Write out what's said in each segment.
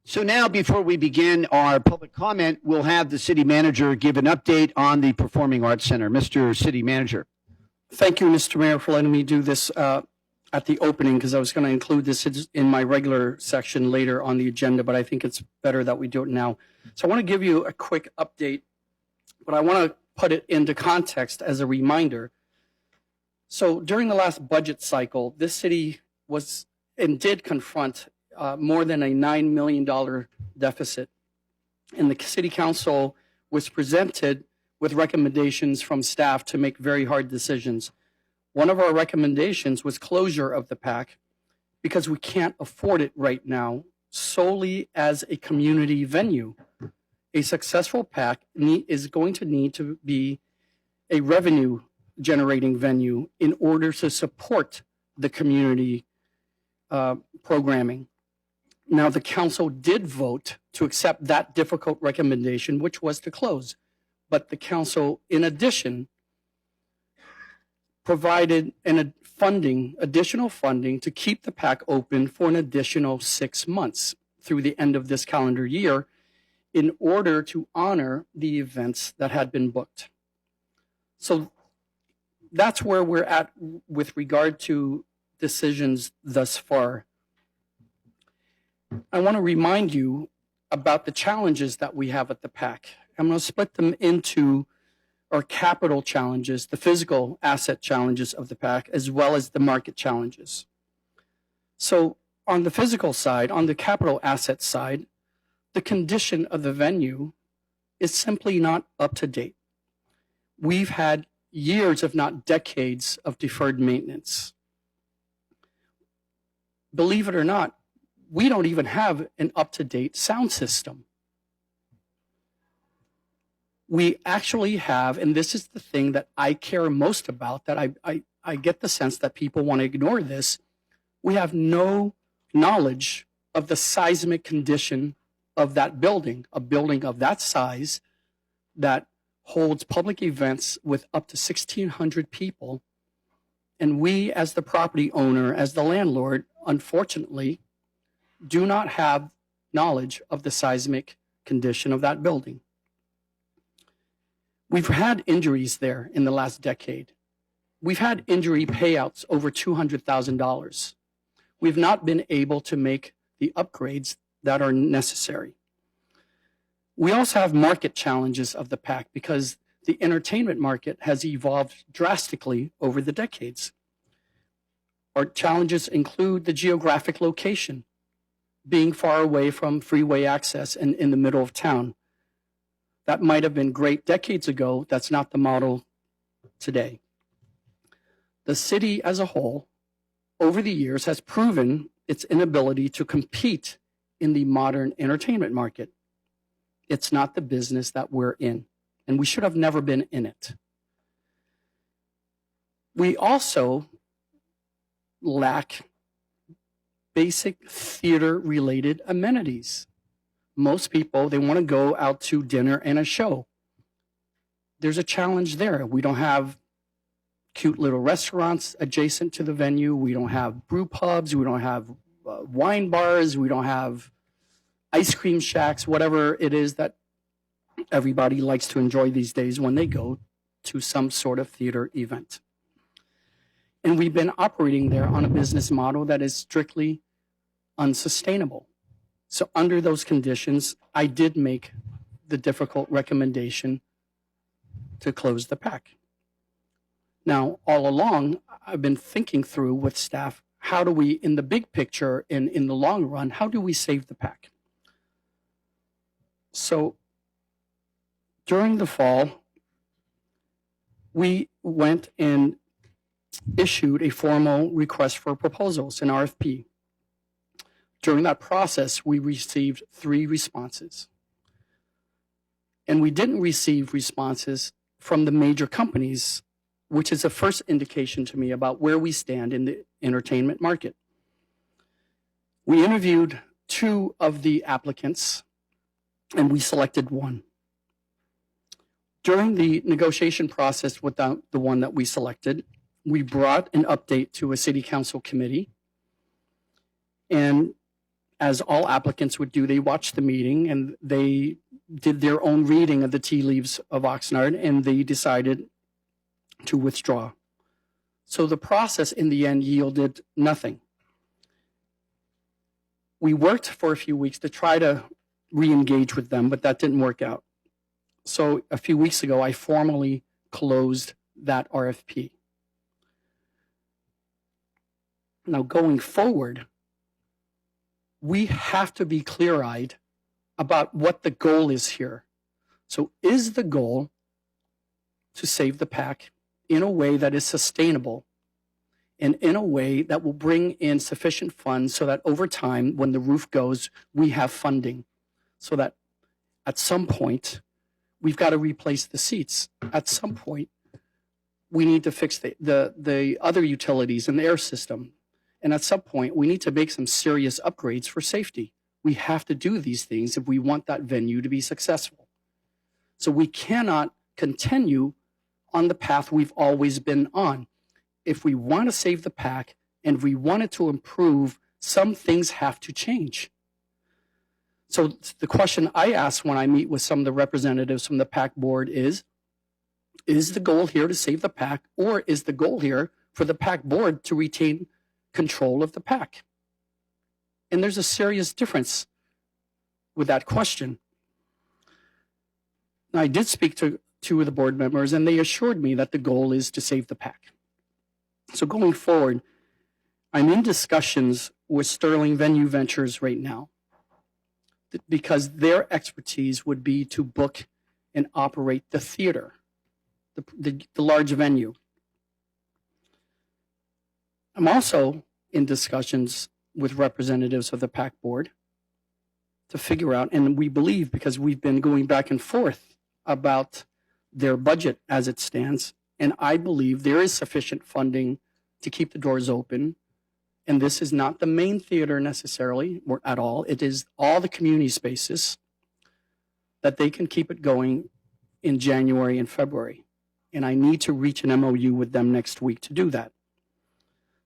So now, before we begin our public comment, we'll have the city manager give an update on the Performing Arts Center. Mr. City Manager. Thank you, Mr. Mayor, for letting me do this at the opening, because I was going to include this in my regular section later on the agenda, but I think it's better that we do it now. So I want to give you a quick update, but I want to put it into context as a reminder. So during the last budget cycle, this city was and did confront more than a $9 million deficit. And the city council was presented with recommendations from staff to make very hard decisions. One of our recommendations was closure of the PACC because we can't afford it right now solely as a community venue. A successful PACC is going to need to be a revenue generating venue in order to support the community programming. Now, the council did vote to accept that difficult recommendation, which was to close. But the council, in addition, provided additional funding to keep the PACC open for an additional 6 months through the end of this calendar year in order to honor the events that had been booked. So that's where we're at with regard to decisions thus far. I want to remind you about the challenges that we have at the PACC. I'm going to split them into our capital challenges, the physical asset challenges of the PACC, as well as the market challenges. So on the physical side, on the capital asset side, the condition of the venue is simply not up to date. We've had years, if not decades, of deferred maintenance. Believe it or not, we don't even have an up-to-date sound system. We actually have, and this is the thing that I care most about, that I get the sense that people want to ignore this. We have no knowledge of the seismic condition of that building, a building of that size that holds public events with up to 1,600 people. And we, as the property owner, as the landlord, unfortunately, do not have knowledge of the seismic condition of that building. We've had injuries there in the last decade. We've had injury payouts over $200,000. We've not been able to make the upgrades that are necessary. We also have market challenges of the PACC because the entertainment market has evolved drastically over the decades. Our challenges include the geographic location, being far away from freeway access and in the middle of town. That might have been great decades ago. That's not the model today. The city as a whole, over the years, has proven its inability to compete in the modern entertainment market. It's not the business that we're in, and we should have never been in it. We also lack basic theater-related amenities. Most people, they want to go out to dinner and a show. There's a challenge there. We don't have cute little restaurants adjacent to the venue. We don't have brew pubs. We don't have wine bars. We don't have ice cream shacks, whatever it is that everybody likes to enjoy these days when they go to some sort of theater event. And we've been operating there on a business model that is strictly unsustainable. So under those conditions, I did make the difficult recommendation to close the PACC. Now, all along, I've been thinking through with staff, how do we, in the big picture and in the long run, how do we save the PACC? So during the fall, we went and issued a formal request for proposals, an RFP. During that process, we received 3 responses. And we didn't receive responses from the major companies, which is a first indication to me about where we stand in the entertainment market. We interviewed 2 of the applicants, and we selected 1. During the negotiation process with the one that we selected, we brought an update to a city council committee, and as all applicants would do, they watched the meeting and they did their own reading of the tea leaves of Oxnard, and they decided to withdraw. So the process in the end yielded nothing. We worked for a few weeks to try to re-engage with them, but that didn't work out. So a few weeks ago, I formally closed that RFP. Now, going forward, we have to be clear-eyed about what the goal is here. So is the goal to save the PACC in a way that is sustainable and in a way that will bring in sufficient funds so that over time, when the roof goes, we have funding, so that at some point, we've got to replace the seats. At some point, we need to fix the other utilities and the air system. And at some point, we need to make some serious upgrades for safety. We have to do these things if we want that venue to be successful. So we cannot continue on the path we've always been on. If we want to save the PACC and we want it to improve, some things have to change. So the question I ask when I meet with some of the representatives from the PACC board is the goal here to save the PACC, or is the goal here for the PACC board to retain control of the PACC? And there's a serious difference with that question. Now, I did speak to two of the board members, and they assured me that the goal is to save the PACC. So going forward, I'm in discussions with Sterling Venue Ventures right now, because their expertise would be to book and operate the theater, the large venue. I'm also in discussions with representatives of the PACC board to figure out, and we believe, because we've been going back and forth about their budget as it stands, and I believe there is sufficient funding to keep the doors open. And this is not the main theater necessarily or at all. It is all the community spaces that they can keep it going in January and February. And I need to reach an MOU with them next week to do that.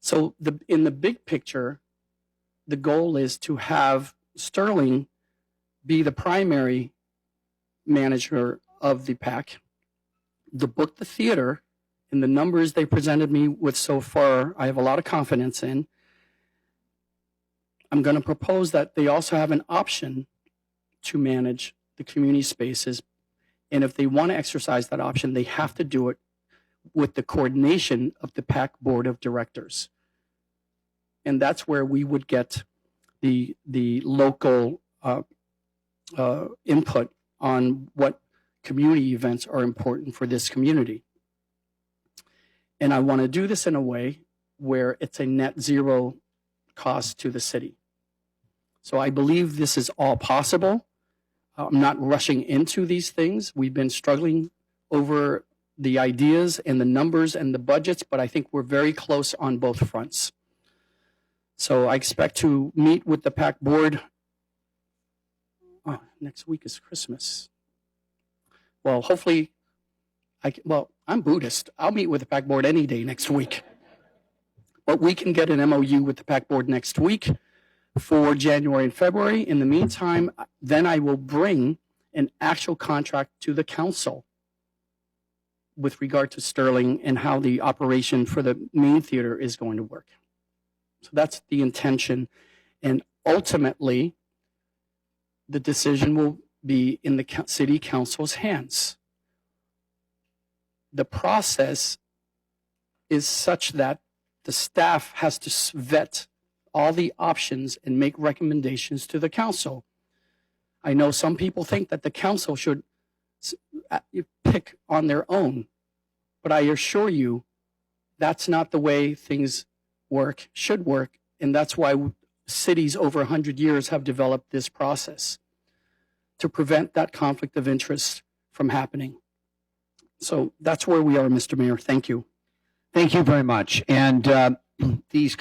So in the big picture, the goal is to have Sterling be the primary manager of the PACC, to book the theater, and the numbers they presented me with so far, I have a lot of confidence in. I'm going to propose that they also have an option to manage the community spaces. And if they want to exercise that option, they have to do it with the coordination of the PACC board of directors. And that's where we would get the local input on what community events are important for this community. And I want to do this in a way where it's a net zero cost to the city. So I believe this is all possible. I'm not rushing into these things. We've been struggling over the ideas and the numbers and the budgets, but I think we're very close on both fronts. So I expect to meet with the PACC board. Oh, next week is Christmas. Well, hopefully, I'm Buddhist. I'll meet with the PACC board any day next week. But we can get an MOU with the PACC board next week for January and February. In the meantime, then I will bring an actual contract to the council with regard to Sterling and how the operation for the main theater is going to work. So that's the intention. And ultimately, the decision will be in the city council's hands. The process is such that the staff has to vet all the options and make recommendations to the council. I know some people think that the council should pick on their own, but I assure you that's not the way things should work, and that's why cities over 100 years have developed this process to prevent that conflict of interest from happening. So that's where we are, Mr. Mayor. Thank you. Thank you very much. And these